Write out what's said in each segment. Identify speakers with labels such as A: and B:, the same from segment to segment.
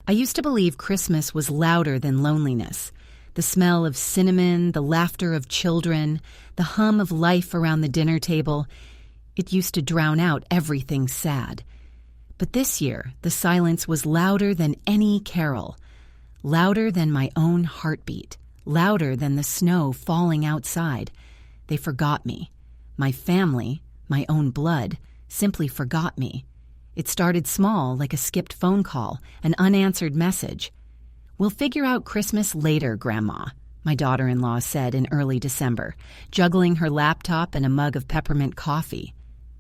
A: I used to believe Christmas was louder than loneliness. The smell of cinnamon, the laughter of children, the hum of life around the dinner table, it used to drown out everything sad. But this year, the silence was louder than any carol, louder than my own heartbeat, louder than the snow falling outside. They forgot me. My family, my own blood, simply forgot me. It started small, like a skipped phone call, an unanswered message. "We'll figure out Christmas later, Grandma," my daughter-in-law said in early December, juggling her laptop and a mug of peppermint coffee.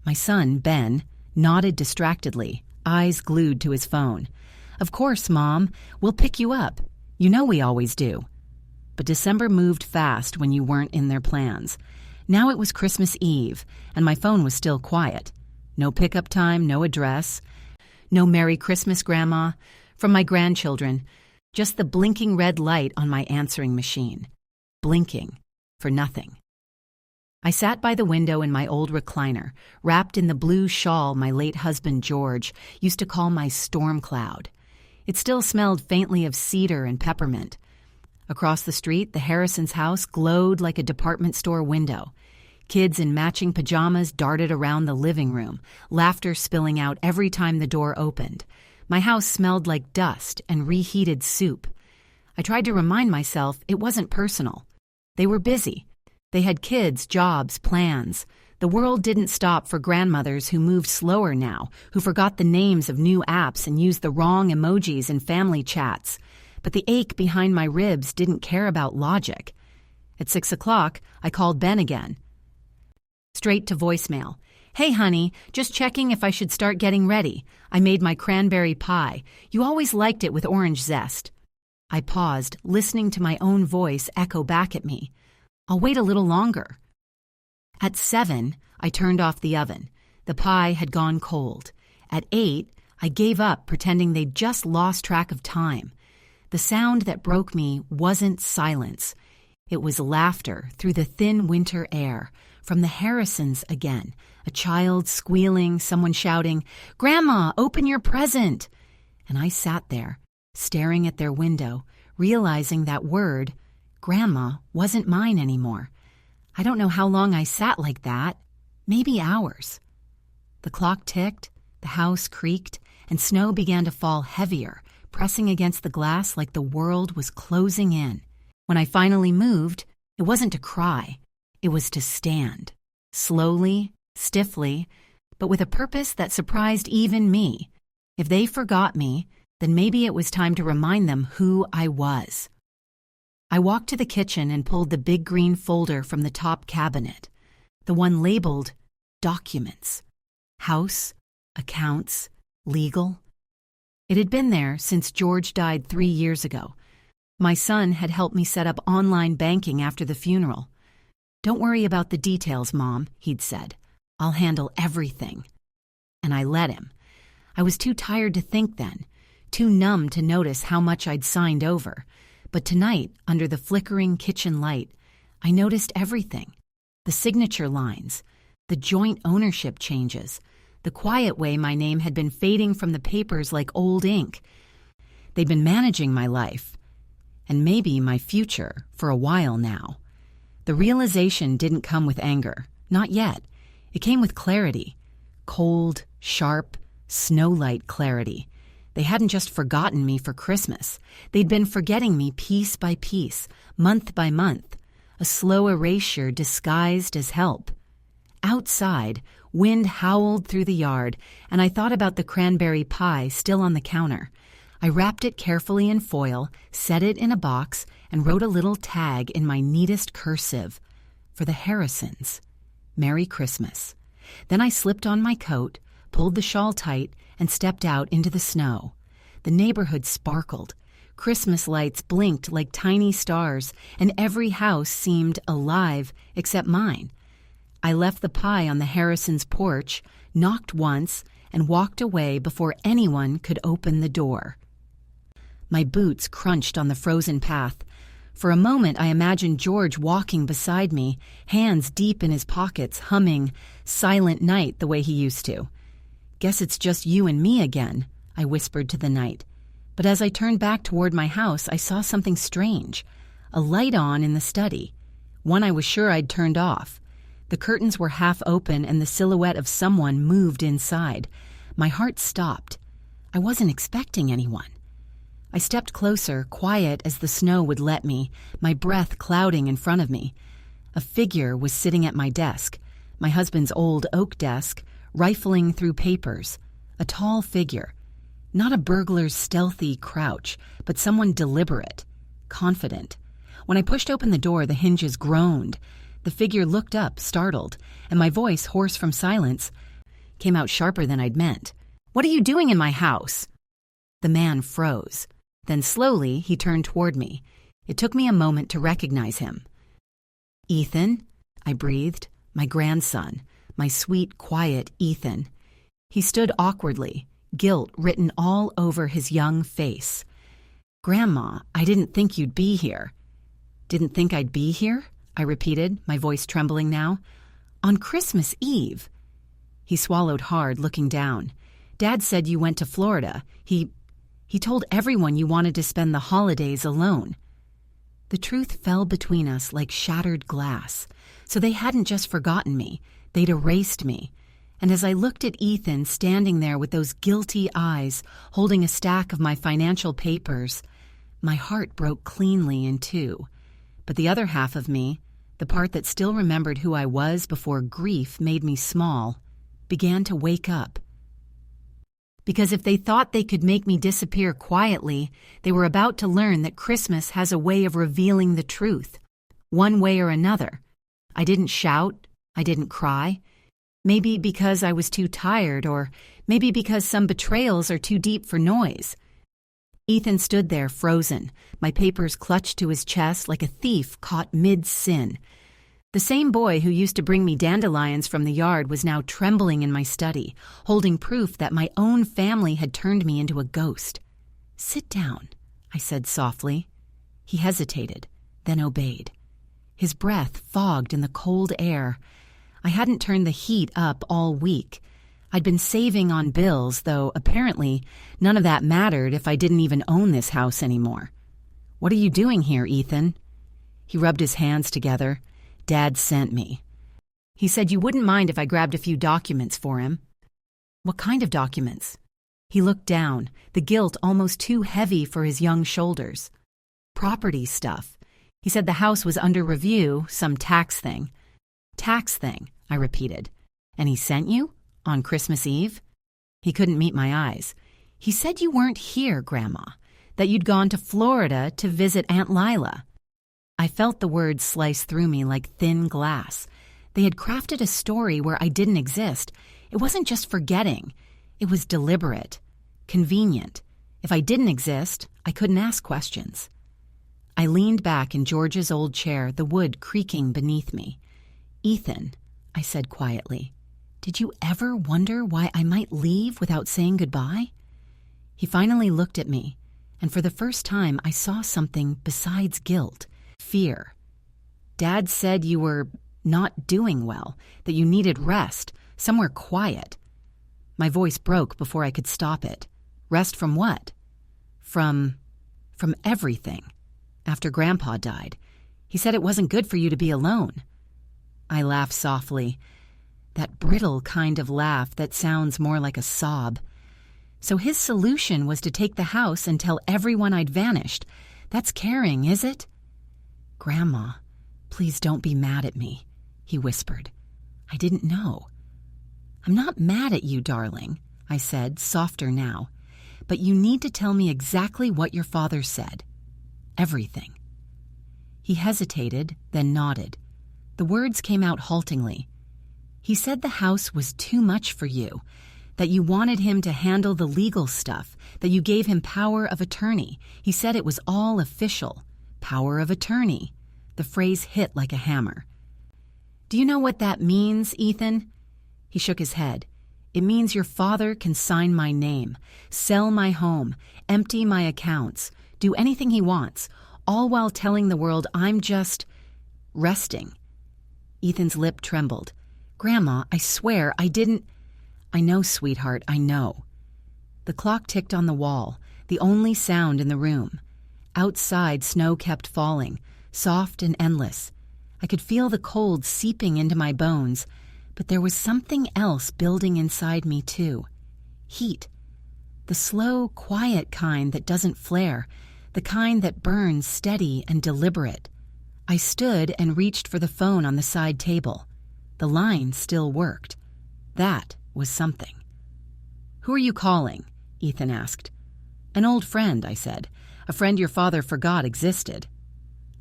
A: My son, Ben, nodded distractedly, eyes glued to his phone. "Of course, Mom. We'll pick you up. You know we always do." But December moved fast when you weren't in their plans. Now it was Christmas Eve, and my phone was still quiet. No pickup time, no address, no Merry Christmas, Grandma, from my grandchildren, just the blinking red light on my answering machine. Blinking for nothing. I sat by the window in my old recliner, wrapped in the blue shawl my late husband George used to call my storm cloud. It still smelled faintly of cedar and peppermint. Across the street, the Harrisons' house glowed like a department store window. Kids in matching pajamas darted around the living room, laughter spilling out every time the door opened. My house smelled like dust and reheated soup. I tried to remind myself it wasn't personal. They were busy. They had kids, jobs, plans. The world didn't stop for grandmothers who moved slower now, who forgot the names of new apps and used the wrong emojis in family chats. But the ache behind my ribs didn't care about logic. At 6 o'clock, I called Ben again. Straight to voicemail. "Hey, honey, just checking if I should start getting ready. I made my cranberry pie. You always liked it with orange zest." I paused, listening to my own voice echo back at me. "I'll wait a little longer." At 7, I turned off the oven. The pie had gone cold. At 8, I gave up, pretending they'd just lost track of time. The sound that broke me wasn't silence. It was laughter through the thin winter air, from the Harrisons again, a child squealing, someone shouting, "Grandma, open your present!" And I sat there, staring at their window, realizing that word, Grandma, wasn't mine anymore. I don't know how long I sat like that, maybe hours. The clock ticked, the house creaked, and snow began to fall heavier, pressing against the glass like the world was closing in. When I finally moved, it wasn't to cry. It was to stand, slowly, stiffly, but with a purpose that surprised even me. If they forgot me, then maybe it was time to remind them who I was. I walked to the kitchen and pulled the big green folder from the top cabinet, the one labeled Documents, House, Accounts, Legal. It had been there since George died 3 years ago. My son had helped me set up online banking after the funeral. "Don't worry about the details, Mom," he'd said. "I'll handle everything." And I let him. I was too tired to think then, too numb to notice how much I'd signed over. But tonight, under the flickering kitchen light, I noticed everything. The signature lines, the joint ownership changes, the quiet way my name had been fading from the papers like old ink. They'd been managing my life, and maybe my future, for a while now. The realization didn't come with anger, not yet. It came with clarity, cold, sharp, snow-light clarity. They hadn't just forgotten me for Christmas. They'd been forgetting me piece by piece, month by month, a slow erasure disguised as help. Outside, wind howled through the yard, and I thought about the cranberry pie still on the counter. I wrapped it carefully in foil, set it in a box, and wrote a little tag in my neatest cursive. For the Harrisons. Merry Christmas. Then I slipped on my coat, pulled the shawl tight, and stepped out into the snow. The neighborhood sparkled. Christmas lights blinked like tiny stars, and every house seemed alive except mine. I left the pie on the Harrisons' porch, knocked once, and walked away before anyone could open the door. My boots crunched on the frozen path. For a moment, I imagined George walking beside me, hands deep in his pockets, humming Silent Night the way he used to. "Guess it's just you and me again," I whispered to the night. But as I turned back toward my house, I saw something strange. A light on in the study, one I was sure I'd turned off. The curtains were half open and the silhouette of someone moved inside. My heart stopped. I wasn't expecting anyone. I stepped closer, quiet as the snow would let me, my breath clouding in front of me. A figure was sitting at my desk, my husband's old oak desk, rifling through papers. A tall figure. Not a burglar's stealthy crouch, but someone deliberate, confident. When I pushed open the door, the hinges groaned. The figure looked up, startled, and my voice, hoarse from silence, came out sharper than I'd meant. "What are you doing in my house?" The man froze. Then slowly, he turned toward me. It took me a moment to recognize him. "Ethan," I breathed, "my grandson, my sweet, quiet Ethan." He stood awkwardly, guilt written all over his young face. "Grandma, I didn't think you'd be here." "Didn't think I'd be here?" I repeated, my voice trembling now. "On Christmas Eve." He swallowed hard, looking down. "Dad said you went to Florida. He told everyone you wanted to spend the holidays alone." The truth fell between us like shattered glass. So they hadn't just forgotten me, they'd erased me. And as I looked at Ethan standing there with those guilty eyes, holding a stack of my financial papers, my heart broke cleanly in two. But the other half of me, the part that still remembered who I was before grief made me small, began to wake up. Because if they thought they could make me disappear quietly, they were about to learn that Christmas has a way of revealing the truth, one way or another. I didn't shout, I didn't cry. Maybe because I was too tired, or maybe because some betrayals are too deep for noise. Ethan stood there frozen, my papers clutched to his chest like a thief caught mid-sin. The same boy who used to bring me dandelions from the yard was now trembling in my study, holding proof that my own family had turned me into a ghost. "Sit down," I said softly. He hesitated, then obeyed. His breath fogged in the cold air. I hadn't turned the heat up all week. I'd been saving on bills, though apparently none of that mattered if I didn't even own this house anymore. "What are you doing here, Ethan?" He rubbed his hands together. "Dad sent me. He said you wouldn't mind if I grabbed a few documents for him." "What kind of documents?" He looked down, the guilt almost too heavy for his young shoulders. "Property stuff. He said the house was under review, some tax thing." "Tax thing," I repeated. "And he sent you? On Christmas Eve?" He couldn't meet my eyes. "He said you weren't here, Grandma, that you'd gone to Florida to visit Aunt Lila." I felt the words slice through me like thin glass. They had crafted a story where I didn't exist. It wasn't just forgetting. It was deliberate, convenient. If I didn't exist, I couldn't ask questions. I leaned back in George's old chair, the wood creaking beneath me. "Ethan," I said quietly, "did you ever wonder why I might leave without saying goodbye?" He finally looked at me, and for the first time I saw something besides guilt. Fear. "Dad said you were not doing well, that you needed rest, somewhere quiet." My voice broke before I could stop it. Rest from what? From everything. After Grandpa died, he said it wasn't good for you to be alone. I laughed softly, that brittle kind of laugh that sounds more like a sob. So his solution was to take the house and tell everyone I'd vanished. That's caring, is it? "Grandma, please don't be mad at me," he whispered. I didn't know. "I'm not mad at you, darling," I said, softer now. "But you need to tell me exactly what your father said. Everything." He hesitated, then nodded. The words came out haltingly. "He said the house was too much for you, that you wanted him to handle the legal stuff, that you gave him power of attorney. He said it was all official. Power of attorney." The phrase hit like a hammer. "Do you know what that means, Ethan?" He shook his head. "It means your father can sign my name, sell my home, empty my accounts, do anything he wants, all while telling the world I'm just resting." Ethan's lip trembled. "Grandma, I swear I didn't—" "I know, sweetheart, I know." The clock ticked on the wall, the only sound in the room. Outside, snow kept falling, soft and endless. I could feel the cold seeping into my bones, but there was something else building inside me too. Heat. The slow, quiet kind that doesn't flare, the kind that burns steady and deliberate. I stood and reached for the phone on the side table. The line still worked. That was something. "Who are you calling?" Ethan asked. "An old friend," I said. "A friend your father forgot existed."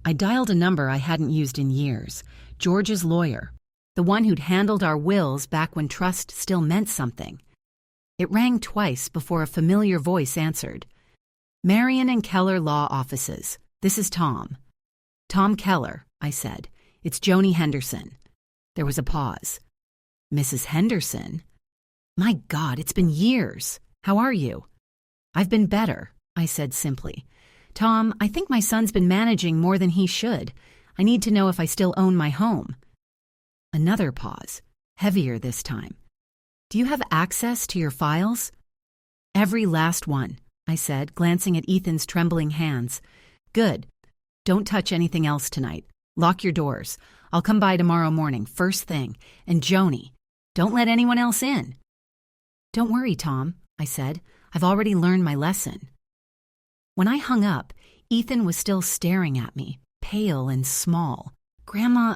A: I dialed a number I hadn't used in years. George's lawyer. The one who'd handled our wills back when trust still meant something. It rang twice before a familiar voice answered. "Marion and Keller Law Offices. This is Tom." "Tom Keller," I said. "It's Joni Henderson." There was a pause. "Mrs. Henderson? My God, it's been years. How are you?" "I've been better," I said simply. "Tom, I think my son's been managing more than he should. I need to know if I still own my home." Another pause, heavier this time. "Do you have access to your files?" "Every last one," I said, glancing at Ethan's trembling hands. "Good. Don't touch anything else tonight. Lock your doors. I'll come by tomorrow morning, first thing. And Joni, don't let anyone else in." "Don't worry, Tom," I said. "I've already learned my lesson." When I hung up, Ethan was still staring at me, pale and small. "Grandma,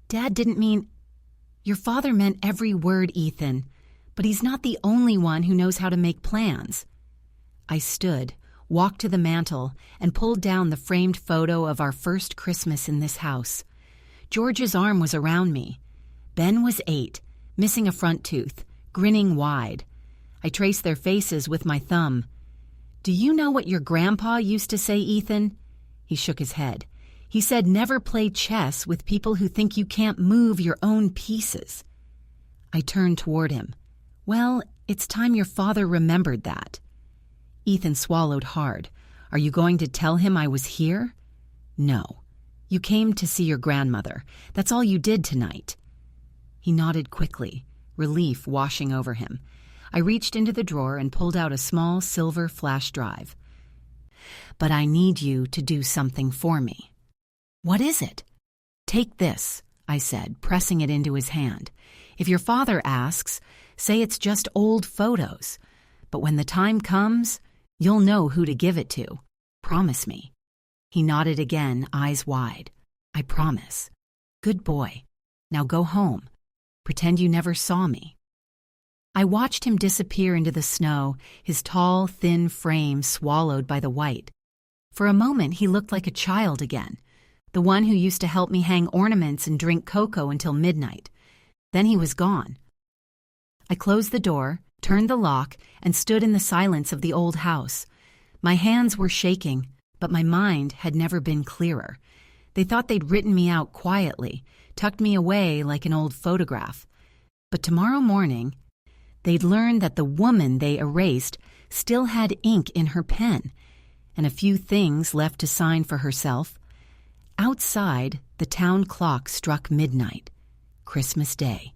A: Dad didn't mean—" "Your father meant every word, Ethan, but he's not the only one who knows how to make plans." I stood, walked to the mantel, and pulled down the framed photo of our first Christmas in this house. George's arm was around me. Ben was 8, missing a front tooth, grinning wide. I traced their faces with my thumb. "Do you know what your grandpa used to say, Ethan?" He shook his head. "He said never play chess with people who think you can't move your own pieces." I turned toward him. "Well, it's time your father remembered that." Ethan swallowed hard. "Are you going to tell him I was here?" "No. You came to see your grandmother. That's all you did tonight." He nodded quickly, relief washing over him. I reached into the drawer and pulled out a small silver flash drive. "But I need you to do something for me." "What is it?" "Take this," I said, pressing it into his hand. "If your father asks, say it's just old photos. But when the time comes, you'll know who to give it to. Promise me." He nodded again, eyes wide. "I promise." "Good boy. Now go home. Pretend you never saw me." I watched him disappear into the snow, his tall, thin frame swallowed by the white. For a moment, he looked like a child again, the one who used to help me hang ornaments and drink cocoa until midnight. Then he was gone. I closed the door, turned the lock, and stood in the silence of the old house. My hands were shaking, but my mind had never been clearer. They thought they'd written me out quietly, tucked me away like an old photograph. But tomorrow morning, they'd learn that the woman they erased still had ink in her pen, and a few things left to sign for herself. Outside, the town clock struck midnight. Christmas Day,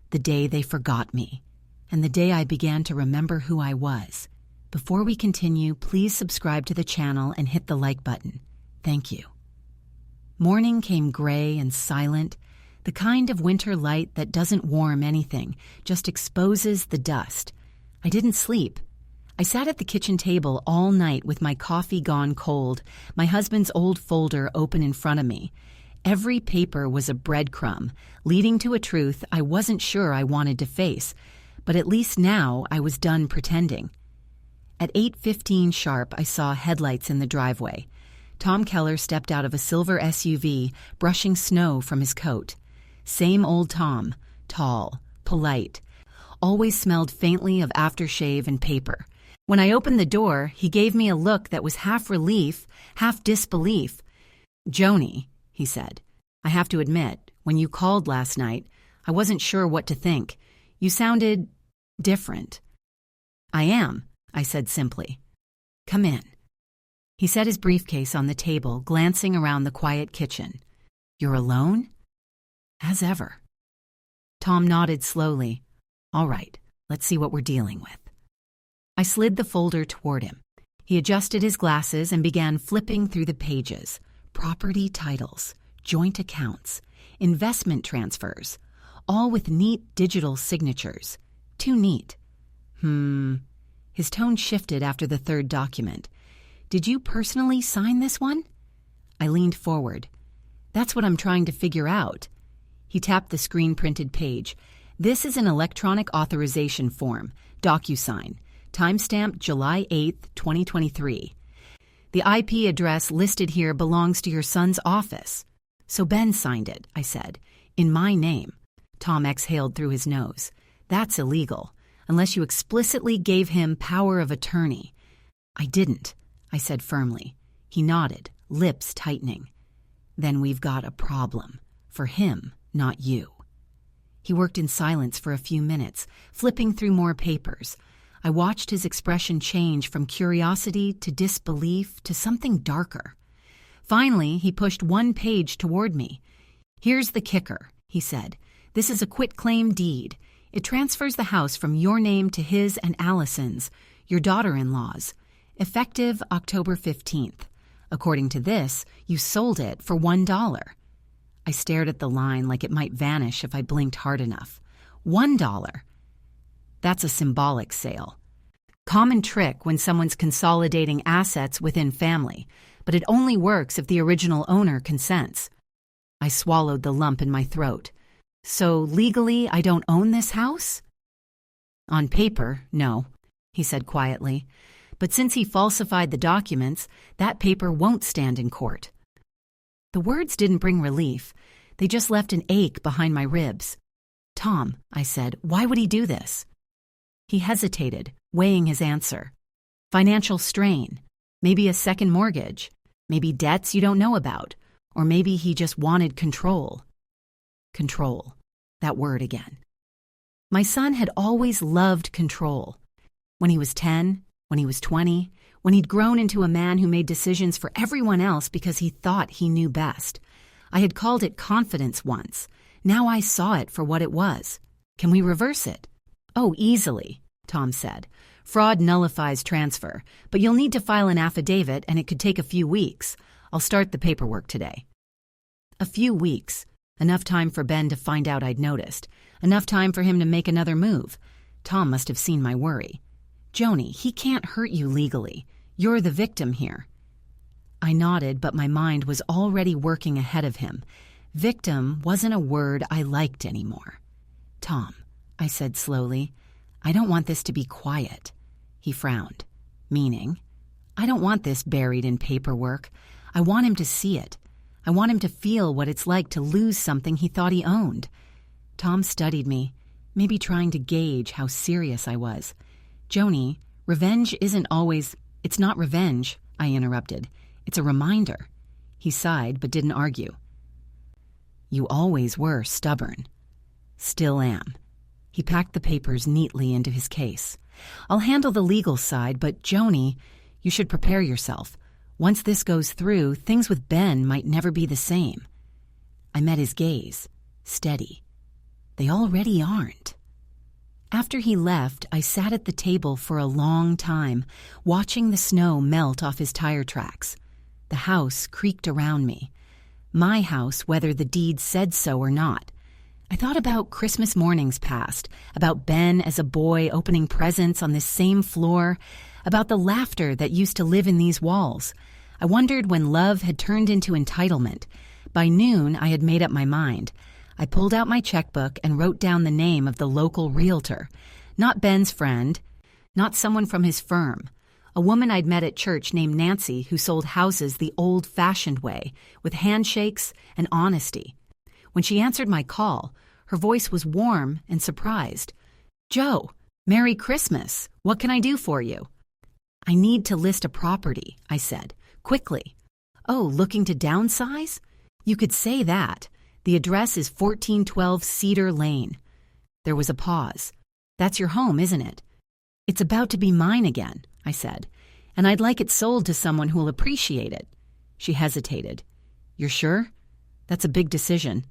A: the day they forgot me, and the day I began to remember who I was. Before we continue, please subscribe to the channel and hit the like button. Thank you. Morning came gray and silent, the kind of winter light that doesn't warm anything, just exposes the dust. I didn't sleep. I sat at the kitchen table all night with my coffee gone cold, my husband's old folder open in front of me. Every paper was a breadcrumb, leading to a truth I wasn't sure I wanted to face, but at least now I was done pretending. At 8:15 sharp, I saw headlights in the driveway. Tom Keller stepped out of a silver SUV, brushing snow from his coat. Same old Tom, tall, polite, always smelled faintly of aftershave and paper. When I opened the door, he gave me a look that was half relief, half disbelief. "Joni," he said, "I have to admit, when you called last night, I wasn't sure what to think. You sounded different." "I am," I said simply. "Come in." He set his briefcase on the table, glancing around the quiet kitchen. "You're alone?" "As ever." Tom nodded slowly. "All right, let's see what we're dealing with." I slid the folder toward him. He adjusted his glasses and began flipping through the pages. Property titles, joint accounts, investment transfers, all with neat digital signatures. Too neat. His tone shifted after the third document. Did you personally sign this one? I leaned forward. That's what I'm trying to figure out. He tapped the screen-printed page. This is an electronic authorization form, DocuSign, timestamp July 8th, 2023. The IP address listed here belongs to your son's office. So Ben signed it, I said. In my name. Tom exhaled through his nose. That's illegal, unless you explicitly gave him power of attorney. I didn't, I said firmly. He nodded, lips tightening. Then we've got a problem. For him, not you. He worked in silence for a few minutes, flipping through more papers. I watched his expression change from curiosity to disbelief to something darker. Finally, he pushed one page toward me. Here's the kicker, he said. This is a quitclaim deed. It transfers the house from your name to his and Allison's, your daughter-in-law's, effective October 15th. According to this, you sold it for $1. I stared at the line like it might vanish if I blinked hard enough. $1. That's a symbolic sale. Common trick when someone's consolidating assets within family, but it only works if the original owner consents. I swallowed the lump in my throat. So legally, I don't own this house? On paper, no, he said quietly. But since he falsified the documents, that paper won't stand in court. The words didn't bring relief. They just left an ache behind my ribs. Tom, I said, why would he do this? He hesitated, weighing his answer. Financial strain. Maybe a second mortgage. Maybe debts you don't know about. Or maybe he just wanted control. Control. That word again. My son had always loved control. When he was 10, when he was 20, when he'd grown into a man who made decisions for everyone else because he thought he knew best. I had called it confidence once. Now I saw it for what it was. Can we reverse it? Oh, easily, Tom said. Fraud nullifies transfer, but you'll need to file an affidavit and it could take a few weeks. I'll start the paperwork today. A few weeks. Enough time for Ben to find out I'd noticed. Enough time for him to make another move. Tom must have seen my worry. Joni, he can't hurt you legally. You're the victim here. I nodded, but my mind was already working ahead of him. Victim wasn't a word I liked anymore. Tom, I said slowly, I don't want this to be quiet. He frowned. Meaning? I don't want this buried in paperwork. I want him to see it. I want him to feel what it's like to lose something he thought he owned. Tom studied me, maybe trying to gauge how serious I was. Joni, revenge isn't always... It's not revenge, I interrupted. It's a reminder. He sighed but didn't argue. You always were stubborn. Still am. He packed the papers neatly into his case. I'll handle the legal side, but Joni, you should prepare yourself. Once this goes through, things with Ben might never be the same. I met his gaze, steady. They already aren't. After he left, I sat at the table for a long time, watching the snow melt off his tire tracks. The house creaked around me. My house, whether the deed said so or not. I thought about Christmas mornings past, about Ben as a boy opening presents on this same floor, about the laughter that used to live in these walls. I wondered when love had turned into entitlement. By noon, I had made up my mind. I pulled out my checkbook and wrote down the name of the local realtor. Not Ben's friend, not someone from his firm. A woman I'd met at church named Nancy who sold houses the old-fashioned way, with handshakes and honesty. When she answered my call, her voice was warm and surprised. Joe, Merry Christmas. What can I do for you? I need to list a property, I said, quickly. Oh, looking to downsize? You could say that. The address is 1412 Cedar Lane. There was a pause. That's your home, isn't it? It's about to be mine again, I said, and I'd like it sold to someone who'll appreciate it. She hesitated. You're sure? That's a big decision.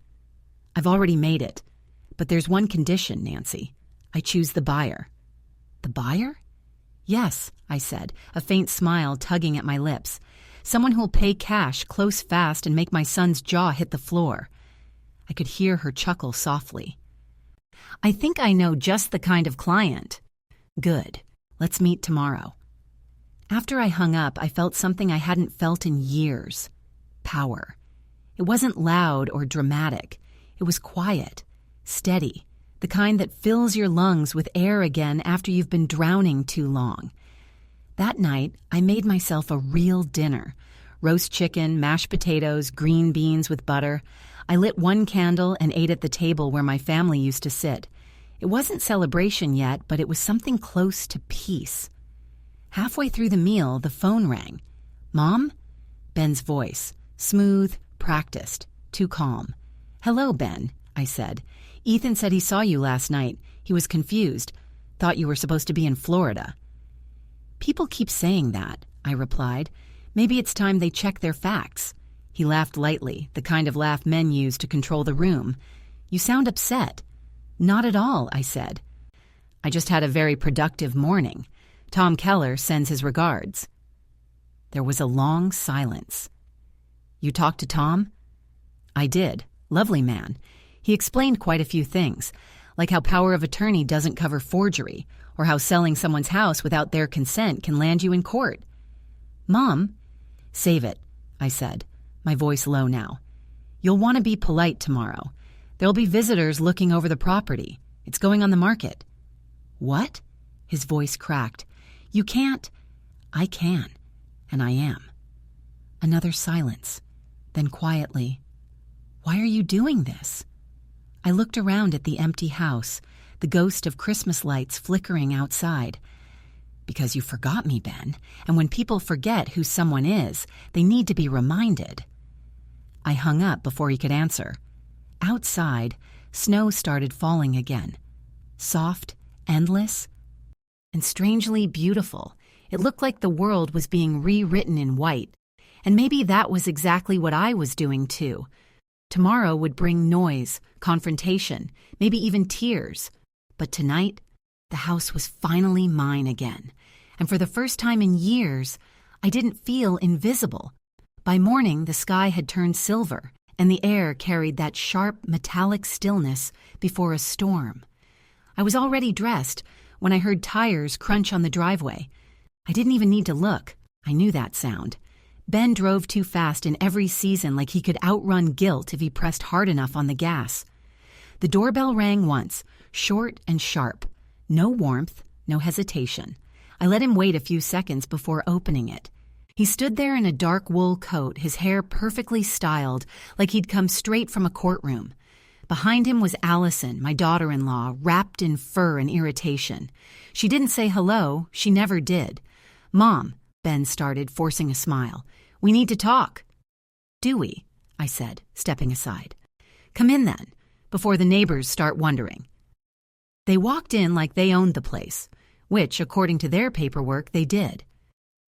A: I've already made it. But there's one condition, Nancy. I choose the buyer. The buyer? Yes, I said, a faint smile tugging at my lips. Someone who'll pay cash, close fast, and make my son's jaw hit the floor. I could hear her chuckle softly. I think I know just the kind of client. Good. Let's meet tomorrow. After I hung up, I felt something I hadn't felt in years. Power. It wasn't loud or dramatic. It was quiet, steady, the kind that fills your lungs with air again after you've been drowning too long. That night, I made myself a real dinner. Roast chicken, mashed potatoes, green beans with butter. I lit one candle and ate at the table where my family used to sit. It wasn't celebration yet, but it was something close to peace. Halfway through the meal, the phone rang. Mom? Ben's voice. Smooth, practiced, too calm. Hello, Ben, I said. Ethan said he saw you last night. He was confused. Thought you were supposed to be in Florida. People keep saying that, I replied. Maybe it's time they check their facts. He laughed lightly, the kind of laugh men use to control the room. You sound upset. Not at all, I said. I just had a very productive morning. Tom Keller sends his regards. There was a long silence. You talked to Tom? I did. Lovely man. He explained quite a few things, like how power of attorney doesn't cover forgery, or how selling someone's house without their consent can land you in court. Mom? Save it, I said, my voice low now. You'll want to be polite tomorrow. There'll be visitors looking over the property. It's going on the market. What? His voice cracked. You can't. I can, and I am. Another silence. Then quietly, why are you doing this? I looked around at the empty house, the ghost of Christmas lights flickering outside. Because you forgot me, Ben, and when people forget who someone is, they need to be reminded. I hung up before he could answer. Outside, snow started falling again. Soft, endless, and strangely beautiful. It looked like the world was being rewritten in white. And maybe that was exactly what I was doing too. Tomorrow would bring noise, confrontation, maybe even tears. But tonight, the house was finally mine again. And for the first time in years, I didn't feel invisible. By morning, the sky had turned silver, and the air carried that sharp, metallic stillness before a storm. I was already dressed when I heard tires crunch on the driveway. I didn't even need to look. I knew that sound. Ben drove too fast in every season, like he could outrun guilt if he pressed hard enough on the gas. The doorbell rang once, short and sharp. No warmth, no hesitation. I let him wait a few seconds before opening it. He stood there in a dark wool coat, his hair perfectly styled, like he'd come straight from a courtroom. Behind him was Allison, my daughter-in-law, wrapped in fur and irritation. She didn't say hello. She never did. Mom, Ben started, forcing a smile. We need to talk. Do we? I said, stepping aside. Come in then, before the neighbors start wondering. They walked in like they owned the place, which, according to their paperwork, they did.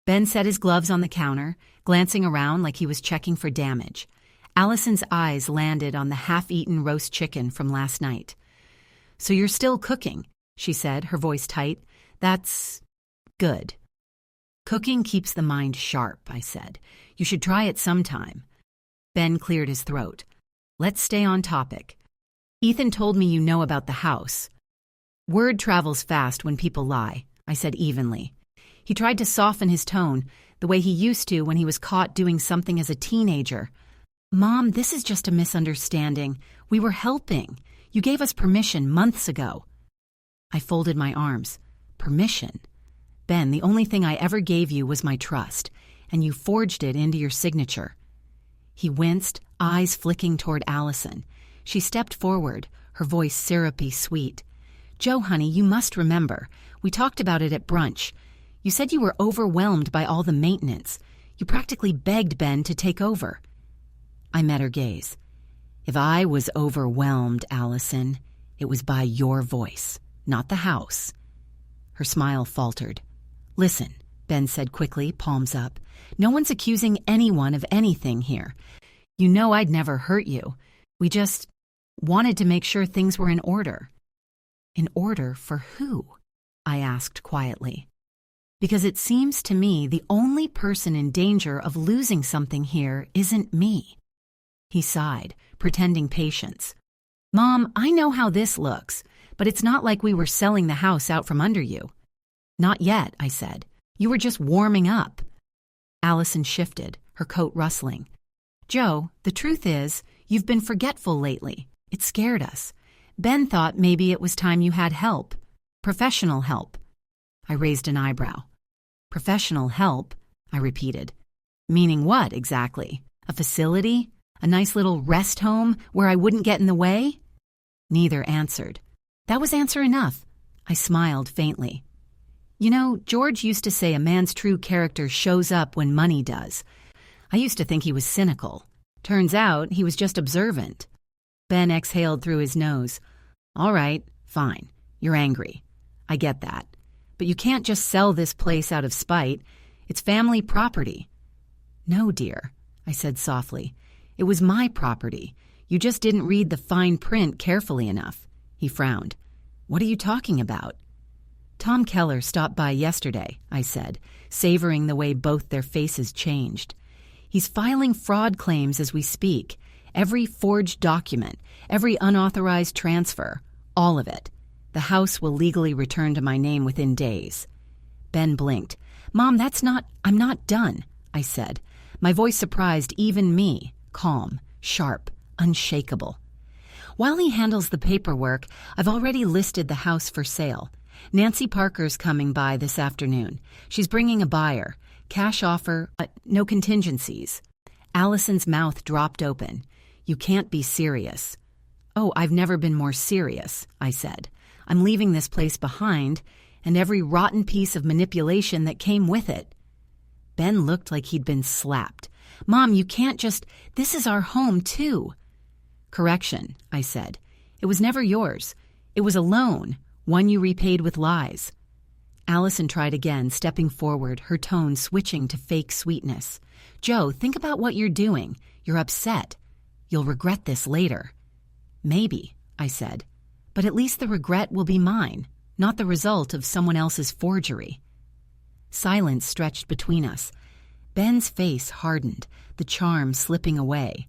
A: Ben set his gloves on the counter, glancing around like he was checking for damage. Allison's eyes landed on the half-eaten roast chicken from last night. So you're still cooking, she said, her voice tight. That's good. Cooking keeps the mind sharp, I said. You should try it sometime. Ben cleared his throat. Let's stay on topic. Ethan told me you know about the house. Word travels fast when people lie, I said evenly. He tried to soften his tone, the way he used to when he was caught doing something as a teenager. Mom, this is just a misunderstanding. We were helping. You gave us permission months ago. I folded my arms. Permission? Ben, the only thing I ever gave you was my trust, and you forged it into your signature. He winced, eyes flicking toward Allison. She stepped forward, her voice syrupy sweet. Joe, honey, you must remember. We talked about it at brunch. You said you were overwhelmed by all the maintenance. You practically begged Ben to take over. I met her gaze. If I was overwhelmed, Allison, it was by your voice, not the house. Her smile faltered. Listen, Ben said quickly, palms up. No one's accusing anyone of anything here. You know I'd never hurt you. We just wanted to make sure things were in order. In order for who? I asked quietly. Because it seems to me the only person in danger of losing something here isn't me." He sighed, pretending patience. "Mom, I know how this looks, but it's not like we were selling the house out from under you." "Not yet," I said. "You were just warming up." Allison shifted, her coat rustling. "Joe, the truth is, you've been forgetful lately. It scared us. Ben thought maybe it was time you had help. Professional help." I raised an eyebrow. "Professional help?" I repeated. "Meaning what, exactly? A facility? A nice little rest home where I wouldn't get in the way?" Neither answered. That was answer enough. I smiled faintly. "You know, George used to say a man's true character shows up when money does. I used to think he was cynical. Turns out he was just observant." Ben exhaled through his nose. "All right, fine. You're angry. I get that. But you can't just sell this place out of spite. It's family property." "No, dear," I said softly. "It was my property. You just didn't read the fine print carefully enough." He frowned. "What are you talking about?" "Tom Keller stopped by yesterday," I said, savoring the way both their faces changed. "He's filing fraud claims as we speak. Every forged document, every unauthorized transfer, all of it. The house will legally return to my name within days." Ben blinked. "Mom, I'm not done," I said. My voice surprised even me, calm, sharp, unshakable. "While he handles the paperwork, I've already listed the house for sale. Nancy Parker's coming by this afternoon. She's bringing a buyer. Cash offer, no contingencies." Allison's mouth dropped open. "You can't be serious." "Oh, I've never been more serious," I said. "I'm leaving this place behind, and every rotten piece of manipulation that came with it." Ben looked like he'd been slapped. "Mom, you can't just— this is our home, too." "Correction," I said. "It was never yours. It was a loan, one you repaid with lies." Allison tried again, stepping forward, her tone switching to fake sweetness. "Joe, think about what you're doing. You're upset. You'll regret this later." "Maybe," I said. "But at least the regret will be mine, not the result of someone else's forgery." Silence stretched between us. Ben's face hardened, the charm slipping away.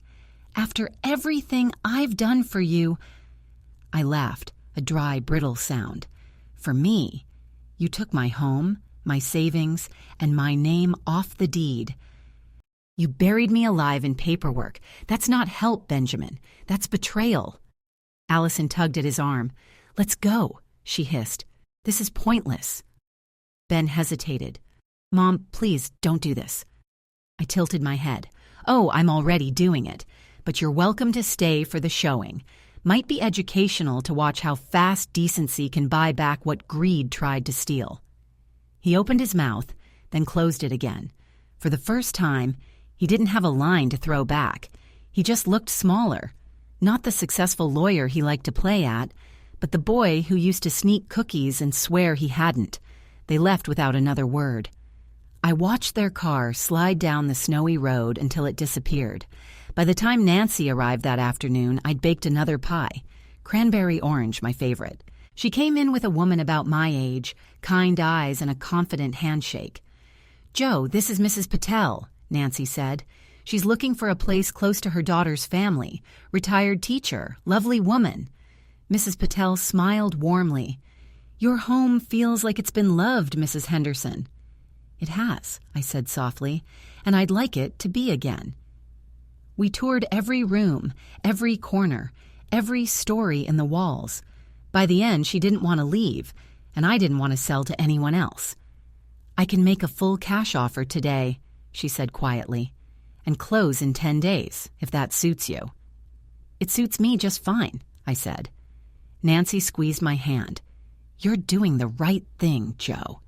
A: "After everything I've done for you—" I laughed, a dry, brittle sound. "For me, you took my home, my savings, and my name off the deed. You buried me alive in paperwork. That's not help, Benjamin. That's betrayal." Allison tugged at his arm. "Let's go," she hissed. "This is pointless." Ben hesitated. "Mom, please don't do this." I tilted my head. "Oh, I'm already doing it. But you're welcome to stay for the showing. Might be educational to watch how fast decency can buy back what greed tried to steal." He opened his mouth, then closed it again. For the first time, he didn't have a line to throw back. He just looked smaller. Not the successful lawyer he liked to play at, but the boy who used to sneak cookies and swear he hadn't. They left without another word. I watched their car slide down the snowy road until it disappeared. By the time Nancy arrived that afternoon, I'd baked another pie. Cranberry orange, my favorite. She came in with a woman about my age, kind eyes and a confident handshake. "Joe, this is Mrs. Patel," Nancy said. "She's looking for a place close to her daughter's family. Retired teacher, lovely woman." Mrs. Patel smiled warmly. "Your home feels like it's been loved, Mrs. Henderson." "It has," I said softly, "and I'd like it to be again." We toured every room, every corner, every story in the walls. By the end, she didn't want to leave, and I didn't want to sell to anyone else. "I can make a full cash offer today," she said quietly, "and close in 10 days, if that suits you." "It suits me just fine," I said. Nancy squeezed my hand. "You're doing the right thing, Joe."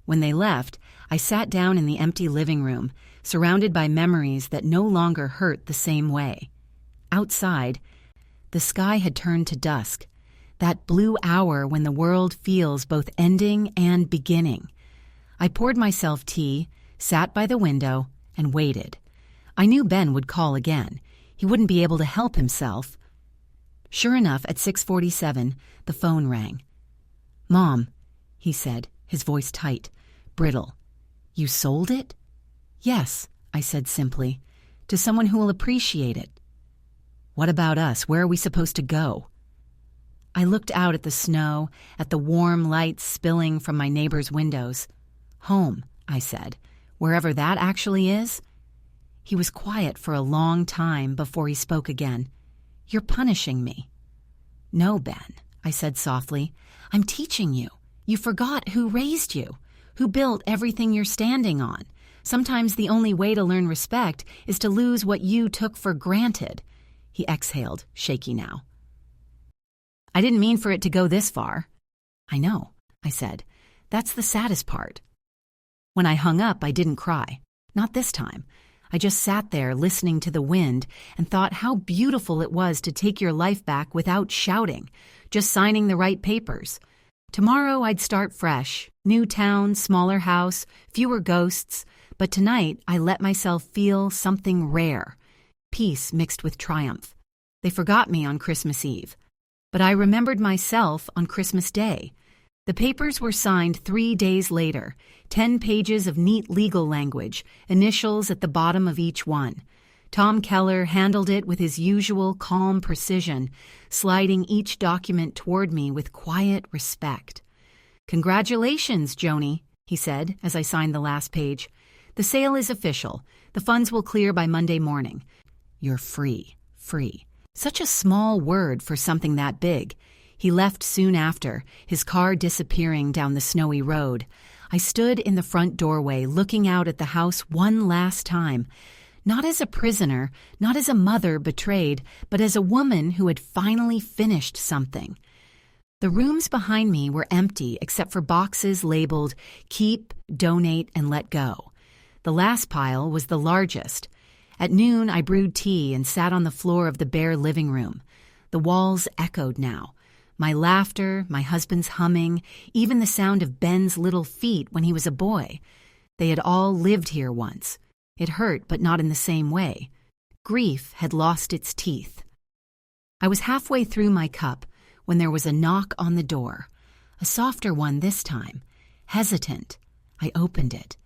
A: When they left, I sat down in the empty living room, surrounded by memories that no longer hurt the same way. Outside, the sky had turned to dusk, that blue hour when the world feels both ending and beginning. I poured myself tea, sat by the window, and waited. I knew Ben would call again. He wouldn't be able to help himself. Sure enough, at 6:47, the phone rang. "Mom," he said, his voice tight, brittle. You sold it? Yes, I said simply, to someone who will appreciate it. What about us? Where are we supposed to go? I looked out at the snow, at the warm lights spilling from my neighbor's windows. Home, I said, wherever that actually is. He was quiet for a long time before he spoke again. You're punishing me. No, Ben, I said softly. I'm teaching you. You forgot who raised you, who built everything you're standing on. Sometimes the only way to learn respect is to lose what you took for granted. He exhaled, shaky now. I didn't mean for it to go this far. I know, I said. That's the saddest part. When I hung up, I didn't cry. Not this time. I just sat there listening to the wind and thought how beautiful it was to take your life back without shouting, just signing the right papers. Tomorrow I'd start fresh. New town, smaller house, fewer ghosts. But tonight I let myself feel something rare. Peace mixed with triumph. They forgot me on Christmas Eve. But I remembered myself on Christmas Day. The papers were signed 3 days later, 10 pages of neat legal language, initials at the bottom of each one. Tom Keller handled it with his usual calm precision, sliding each document toward me with quiet respect. Congratulations, Joni, he said as I signed the last page. The sale is official. The funds will clear by Monday morning. You're free. Free. Such a small word for something that big. He left soon after, his car disappearing down the snowy road. I stood in the front doorway looking out at the house one last time. Not as a prisoner, not as a mother betrayed, but as a woman who had finally finished something. The rooms behind me were empty except for boxes labeled Keep, Donate, and Let Go. The last pile was the largest. At noon, I brewed tea and sat on the floor of the bare living room. The walls echoed now. My laughter, my husband's humming, even the sound of Ben's little feet when he was a boy. They had all lived here once. It hurt, but not in the same way. Grief had lost its teeth. I was halfway through my cup when there was a knock on the door. A softer one this time. Hesitant. I opened it,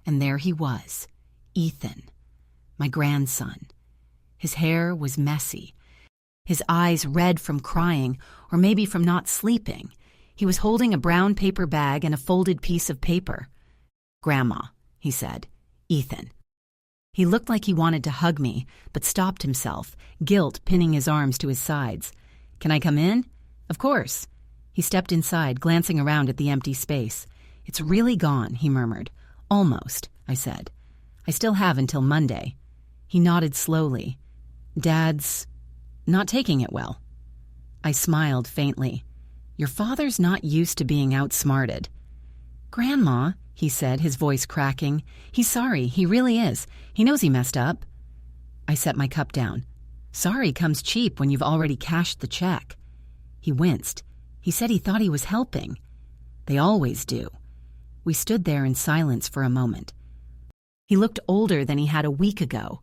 A: and there he was, Ethan, my grandson. His hair was messy. His eyes red from crying, or maybe from not sleeping. He was holding a brown paper bag and a folded piece of paper. Grandma, he said. Ethan. He looked like he wanted to hug me, but stopped himself, guilt pinning his arms to his sides. Can I come in? Of course. He stepped inside, glancing around at the empty space. It's really gone, he murmured. Almost, I said. I still have until Monday. He nodded slowly. Dad's not taking it well. I smiled faintly. Your father's not used to being outsmarted. Grandma, he said, his voice cracking. He's sorry, he really is. He knows he messed up. I set my cup down. Sorry comes cheap when you've already cashed the check. He winced. He said he thought he was helping. They always do. We stood there in silence for a moment. He looked older than he had a week ago,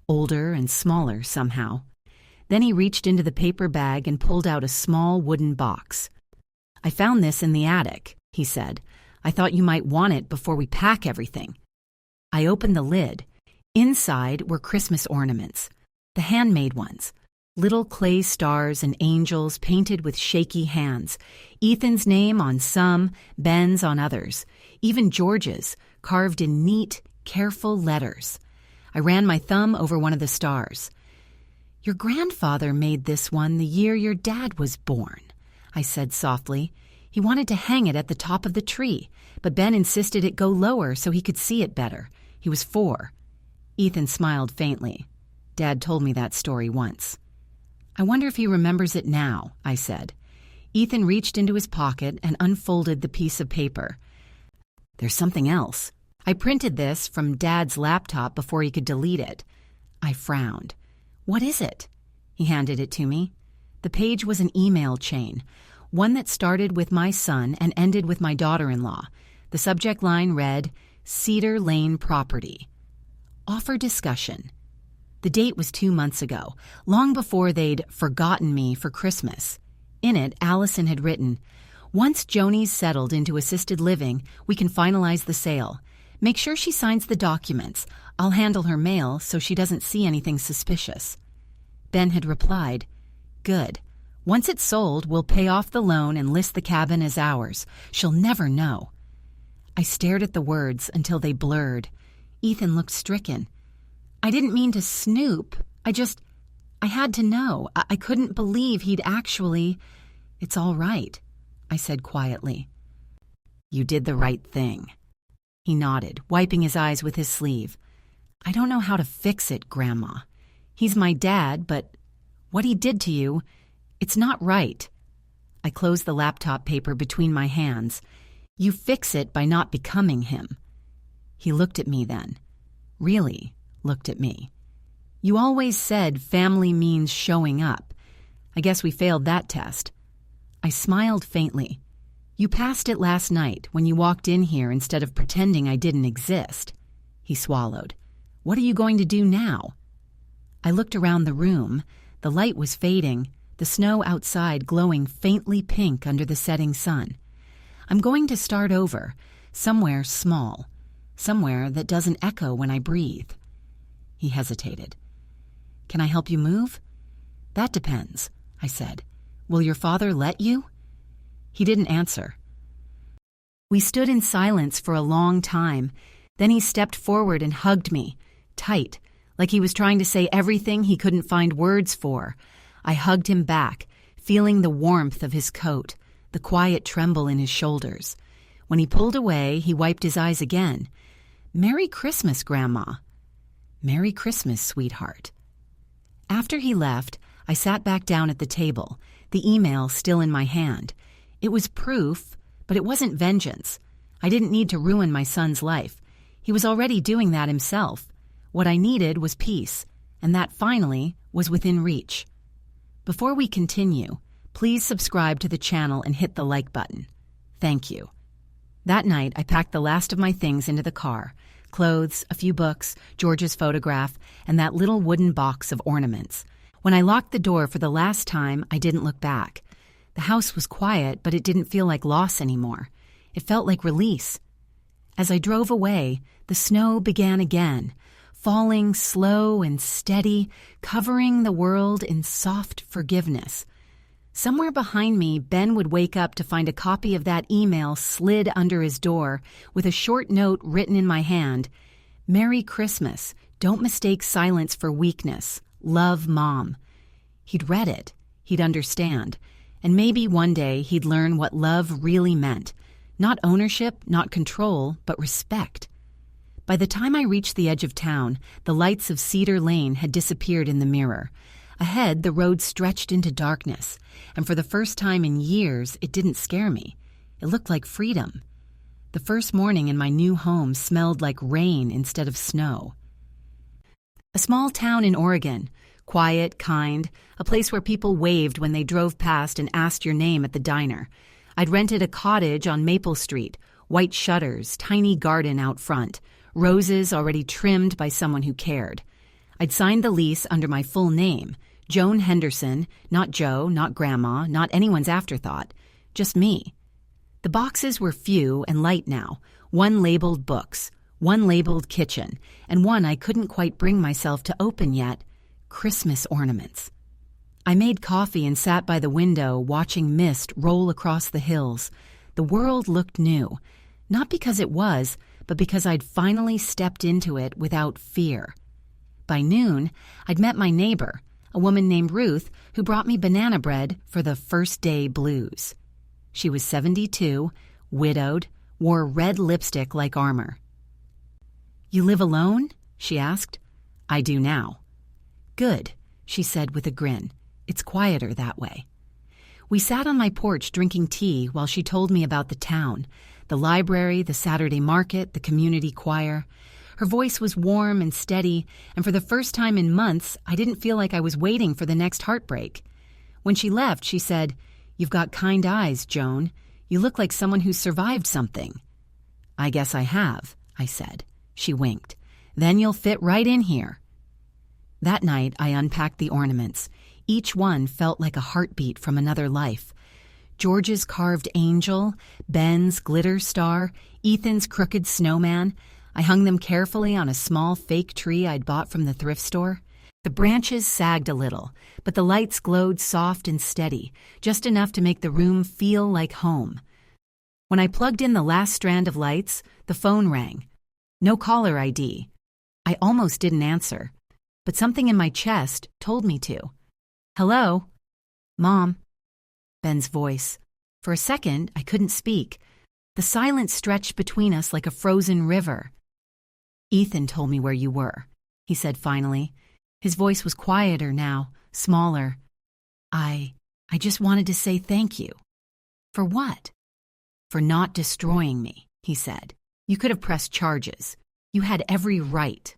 A: older and smaller somehow. Then he reached into the paper bag and pulled out a small wooden box. I found this in the attic, he said. I thought you might want it before we pack everything. I opened the lid. Inside were Christmas ornaments, the handmade ones, little clay stars and angels painted with shaky hands, Ethan's name on some, Ben's on others, even George's, carved in neat, careful letters. I ran my thumb over one of the stars. Your grandfather made this one the year your dad was born, I said softly. He wanted to hang it at the top of the tree, but Ben insisted it go lower so he could see it better. He was 4. Ethan smiled faintly. Dad told me that story once. I wonder if he remembers it now, I said. Ethan reached into his pocket and unfolded the piece of paper. There's something else. I printed this from Dad's laptop before he could delete it. I frowned. What is it? He handed it to me. The page was an email chain, one that started with my son and ended with my daughter-in-law. The subject line read, Cedar Lane Property. Offer discussion. The date was 2 months ago, long before they'd forgotten me for Christmas. In it, Allison had written, Once Joni's settled into assisted living, we can finalize the sale. Make sure she signs the documents. I'll handle her mail so she doesn't see anything suspicious. Ben had replied, "Good. Once it's sold, we'll pay off the loan and list the cabin as ours. She'll never know." I stared at the words until they blurred. Ethan looked stricken. "I didn't mean to snoop. I had to know. I couldn't believe he'd actually—" "It's all right," I said quietly. "You did the right thing." He nodded, wiping his eyes with his sleeve. "I don't know how to fix it, Grandma. He's my dad, but what he did to you, it's not right." I closed the laptop paper between my hands. "You fix it by not becoming him." He looked at me then. Really looked at me. "You always said family means showing up. I guess we failed that test." I smiled faintly. "You passed it last night when you walked in here instead of pretending I didn't exist." He swallowed. "What are you going to do now?" I looked around the room. The light was fading, the snow outside glowing faintly pink under the setting sun. "I'm going to start over, somewhere small, somewhere that doesn't echo when I breathe." He hesitated. "Can I help you move?" "That depends," I said. "Will your father let you?" He didn't answer. We stood in silence for a long time. Then he stepped forward and hugged me, tight, like he was trying to say everything he couldn't find words for. I hugged him back, feeling the warmth of his coat, the quiet tremble in his shoulders. When he pulled away, he wiped his eyes again. "Merry Christmas, Grandma." "Merry Christmas, sweetheart." After he left, I sat back down at the table, the email still in my hand. It was proof, but it wasn't vengeance. I didn't need to ruin my son's life. He was already doing that himself. What I needed was peace, and that finally was within reach. Before we continue, please subscribe to the channel and hit the like button. Thank you. That night, I packed the last of my things into the car: clothes, a few books, George's photograph, and that little wooden box of ornaments. When I locked the door for the last time, I didn't look back. The house was quiet, but it didn't feel like loss anymore. It felt like release. As I drove away, the snow began again, falling slow and steady, covering the world in soft forgiveness. Somewhere behind me, Ben would wake up to find a copy of that email slid under his door with a short note written in my hand: "Merry Christmas. Don't mistake silence for weakness. Love, Mom." He'd read it. He'd understand. And maybe one day he'd learn what love really meant. Not ownership, not control, but respect. By the time I reached the edge of town, the lights of Cedar Lane had disappeared in the mirror. Ahead, the road stretched into darkness, and for the first time in years, it didn't scare me. It looked like freedom. The first morning in my new home smelled like rain instead of snow. A small town in Oregon, quiet, kind, a place where people waved when they drove past and asked your name at the diner. I'd rented a cottage on Maple Street, white shutters, tiny garden out front, roses already trimmed by someone who cared. I'd signed the lease under my full name, Joan Henderson, not Joe, not Grandma, not anyone's afterthought, just me. The boxes were few and light now, one labeled books, one labeled kitchen, and one I couldn't quite bring myself to open yet: Christmas ornaments. I made coffee and sat by the window watching mist roll across the hills. The world looked new, not because it was, but because I'd finally stepped into it without fear. By noon, I'd met my neighbor, a woman named Ruth, who brought me banana bread for the first day blues. She was 72, widowed, wore red lipstick like armor. "You live alone?" she asked. "I do now." "Good," she said with a grin. "It's quieter that way." We sat on my porch drinking tea while she told me about the town, the library, the Saturday market, the community choir. Her voice was warm and steady, and for the first time in months, I didn't feel like I was waiting for the next heartbreak. When she left, she said, "You've got kind eyes, Joan. You look like someone who's survived something." "I guess I have," I said. She winked. "Then you'll fit right in here." That night, I unpacked the ornaments. Each one felt like a heartbeat from another life. George's carved angel, Ben's glitter star, Ethan's crooked snowman. I hung them carefully on a small fake tree I'd bought from the thrift store. The branches sagged a little, but the lights glowed soft and steady, just enough to make the room feel like home. When I plugged in the last strand of lights, the phone rang. No caller ID. I almost didn't answer, but something in my chest told me to. "Hello? Mom?" Ben's voice. For a second, I couldn't speak. The silence stretched between us like a frozen river. "Ethan told me where you were," he said finally. His voice was quieter now, smaller. I just wanted to say thank you." "For what?" "For not destroying me," he said. "You could have pressed charges. You had every right."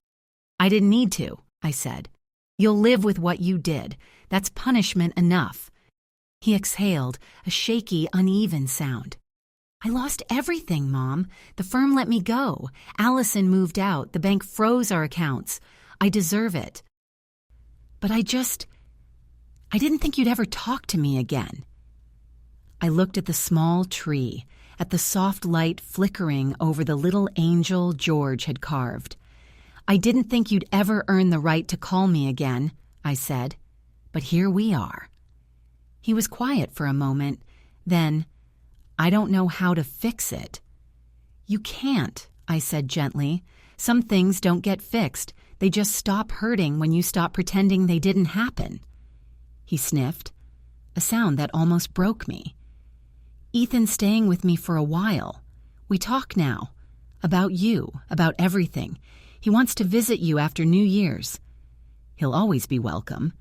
A: "I didn't need to," I said. "You'll live with what you did. That's punishment enough." He exhaled, a shaky, uneven sound. "I lost everything, Mom. The firm let me go. Allison moved out. The bank froze our accounts. I deserve it. But I didn't think you'd ever talk to me again." I looked at the small tree, at the soft light flickering over the little angel George had carved. "I didn't think you'd ever earn the right to call me again," I said. "But here we are." He was quiet for a moment. Then, "I don't know how to fix it." "You can't," I said gently. "Some things don't get fixed. They just stop hurting when you stop pretending they didn't happen." He sniffed, a sound that almost broke me. "Ethan's staying with me for a while. We talk now. About you, about everything. He wants to visit you after New Year's. He'll always be welcome.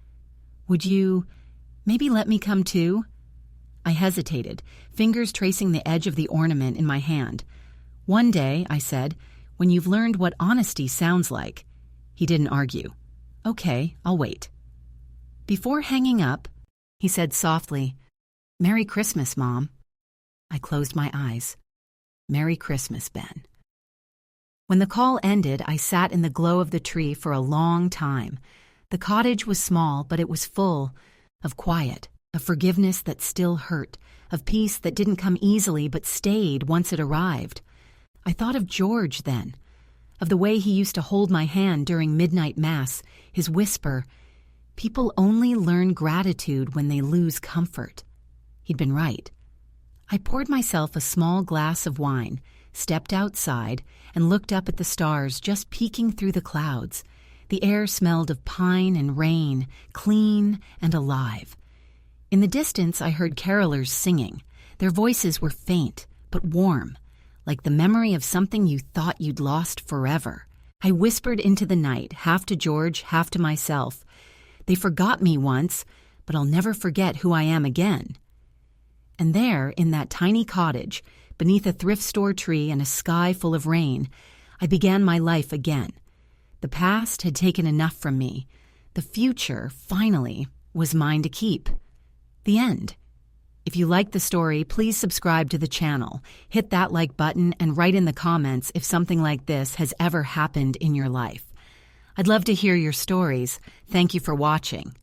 A: Would you maybe let me come too?" I hesitated, fingers tracing the edge of the ornament in my hand. "One day," I said, "when you've learned what honesty sounds like." He didn't argue. "Okay, I'll wait." Before hanging up, he said softly, "Merry Christmas, Mom." I closed my eyes. Merry Christmas, Ben. When the call ended, I sat in the glow of the tree for a long time. The cottage was small, but it was full of quiet, of forgiveness that still hurt, of peace that didn't come easily but stayed once it arrived. I thought of George then, of the way he used to hold my hand during midnight mass, his whisper, "People only learn gratitude when they lose comfort." He'd been right. I poured myself a small glass of wine, stepped outside, and looked up at the stars just peeking through the clouds. The air smelled of pine and rain, clean and alive. In the distance, I heard carolers singing. Their voices were faint, but warm, like the memory of something you thought you'd lost forever. I whispered into the night, half to George, half to myself. "They forgot me once, but I'll never forget who I am again." And there, in that tiny cottage, beneath a thrift store tree and a sky full of rain, I began my life again. The past had taken enough from me. The future, finally, was mine to keep. The end. If you like the story, please subscribe to the channel, hit that like button, and write in the comments if something like this has ever happened in your life. I'd love to hear your stories. Thank you for watching.